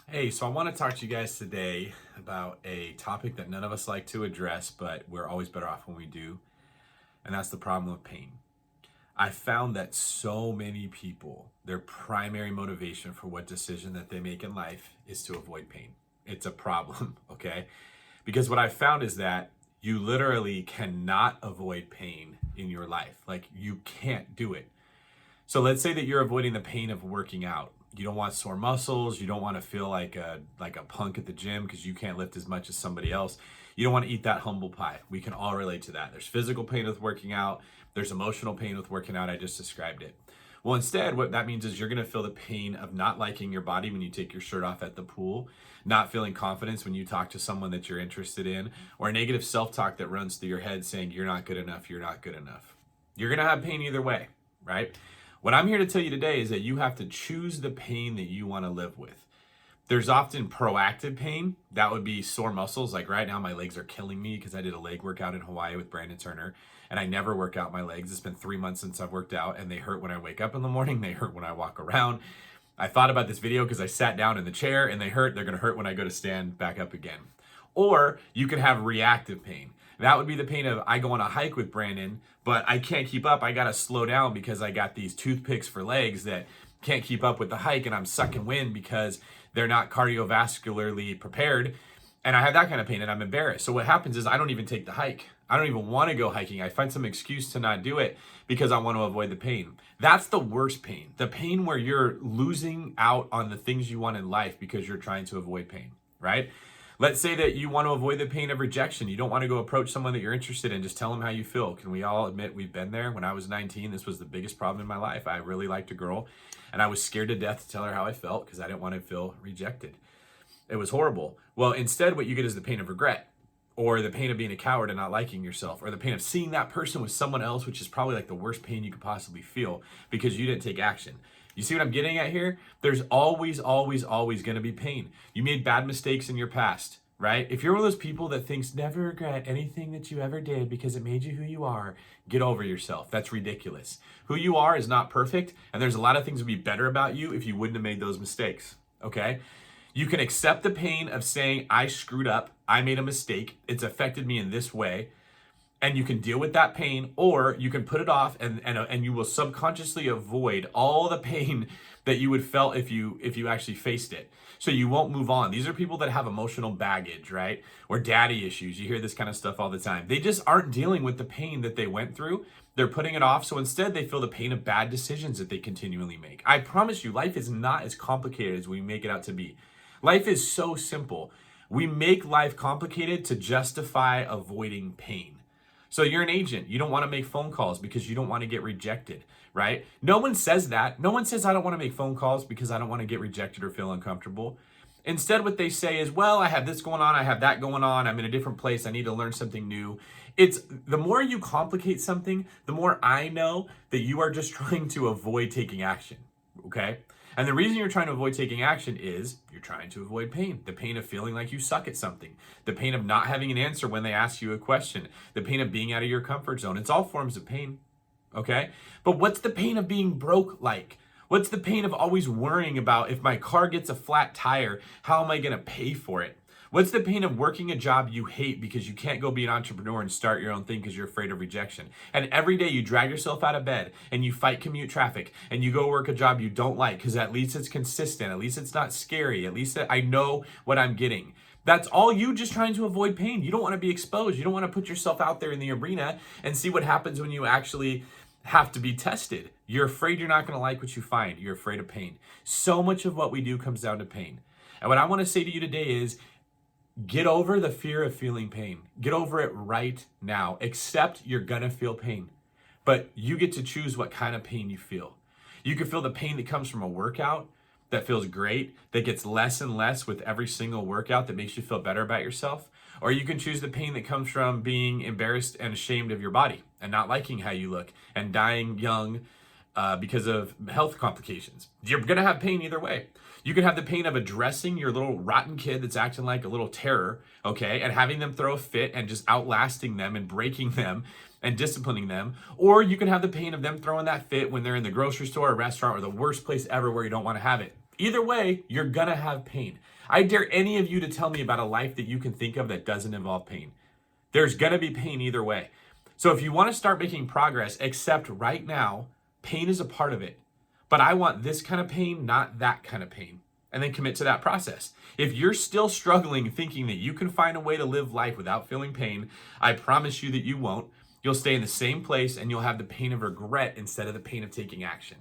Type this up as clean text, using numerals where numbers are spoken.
Hey, so I want to talk to you guys today about a topic that none of us like to address, but we're always better off when we do, and that's the problem of pain. I found that so many people, their primary motivation for what decision that they make in life is to avoid pain. It's a problem, okay? Because what I found is that you literally cannot avoid pain in your life. Like, you can't do it. So let's say that you're avoiding the pain of working out. You don't want sore muscles. You don't want to feel like a punk at the gym because you can't lift as much as somebody else. You don't want to eat that humble pie. We can all relate to that. There's physical pain with working out. There's emotional pain with working out. I just described it. Well, instead, what that means is you're going to feel the pain of not liking your body when you take your shirt off at the pool, not feeling confidence when you talk to someone that you're interested in, or a negative self-talk that runs through your head saying, you're not good enough, you're not good enough. You're going to have pain either way, right? What I'm here to tell you today is that you have to choose the pain that you want to live with. There's often proactive pain. That would be sore muscles. Like right now, my legs are killing me because I did a leg workout in Hawaii with Brandon Turner, and I never work out my legs. It's been 3 months since I've worked out, and they hurt when I wake up in the morning. They hurt when I walk around. I thought about this video because I sat down in the chair, and they hurt. They're going to hurt when I go to stand back up again. Or you can have reactive pain. That would be the pain of I go on a hike with Brandon, but I can't keep up. I got to slow down because I got these toothpicks for legs that can't keep up with the hike, and I'm sucking wind because they're not cardiovascularly prepared. And I have that kind of pain and I'm embarrassed. So what happens is I don't even take the hike. I don't even want to go hiking. I find some excuse to not do it because I want to avoid the pain. That's the worst pain. The pain where you're losing out on the things you want in life because you're trying to avoid pain, right? Let's say that you want to avoid the pain of rejection. You don't want to go approach someone that you're interested in. Just tell them how you feel. Can we all admit we've been there? When I was 19, this was the biggest problem in my life. I really liked a girl, and I was scared to death to tell her how I felt because I didn't want to feel rejected. It was horrible. Well, instead, what you get is the pain of regret, or the pain of being a coward and not liking yourself, or the pain of seeing that person with someone else, which is probably like the worst pain you could possibly feel because you didn't take action. You see what I'm getting at here? There's always, always, always going to be pain. You made bad mistakes in your past, right? If you're one of those people that thinks never regret anything that you ever did because it made you who you are, get over yourself. That's ridiculous. Who you are is not perfect, and there's a lot of things that would be better about you if you wouldn't have made those mistakes, okay? You can accept the pain of saying, I screwed up, I made a mistake, it's affected me in this way, and you can deal with that pain, or you can put it off and you will subconsciously avoid all the pain that you would felt if you actually faced it. So you won't move on. These are people that have emotional baggage, right? Or daddy issues. You hear this kind of stuff all the time. They just aren't dealing with the pain that they went through. They're putting it off. So instead they feel the pain of bad decisions that they continually make. I promise you, life is not as complicated as we make it out to be. Life is so simple. We make life complicated to justify avoiding pain. So you're an agent. You don't want to make phone calls because you don't want to get rejected, right? No one says that. No one says I don't want to make phone calls because I don't want to get rejected or feel uncomfortable. Instead, what they say is, well, I have this going on. I have that going on. I'm in a different place. I need to learn something new. It's the more you complicate something, the more I know that you are just trying to avoid taking action, okay? And the reason you're trying to avoid taking action is you're trying to avoid pain. The pain of feeling like you suck at something. The pain of not having an answer when they ask you a question. The pain of being out of your comfort zone. It's all forms of pain, okay? But what's the pain of being broke like? What's the pain of always worrying about if my car gets a flat tire, how am I gonna pay for it? What's the pain of working a job you hate because you can't go be an entrepreneur and start your own thing because you're afraid of rejection? And every day you drag yourself out of bed and you fight commute traffic and you go work a job you don't like because at least it's consistent, at least it's not scary, at least I know what I'm getting. That's all you just trying to avoid pain. You don't want to be exposed. You don't want to put yourself out there in the arena and see what happens when you actually have to be tested. You're afraid you're not going to like what you find. You're afraid of pain. So much of what we do comes down to pain. And what I want to say to you today is, get over the fear of feeling pain. Get over it right now. Accept you're gonna feel pain, but you get to choose what kind of pain you feel. You can feel the pain that comes from a workout that feels great, that gets less and less with every single workout that makes you feel better about yourself. Or you can choose the pain that comes from being embarrassed and ashamed of your body and not liking how you look and dying young because of health complications. You're gonna have pain either way. You can have the pain of addressing your little rotten kid that's acting like a little terror, okay, and having them throw a fit and just outlasting them and breaking them and disciplining them. Or you can have the pain of them throwing that fit when they're in the grocery store or restaurant or the worst place ever where you don't want to have it. Either way, you're gonna have pain. I dare any of you to tell me about a life that you can think of that doesn't involve pain. There's gonna be pain either way. So if you wanna start making progress, accept right now, pain is a part of it. But I want this kind of pain, not that kind of pain. And then commit to that process. If you're still struggling thinking that you can find a way to live life without feeling pain, I promise you that you won't. You'll stay in the same place and you'll have the pain of regret instead of the pain of taking action.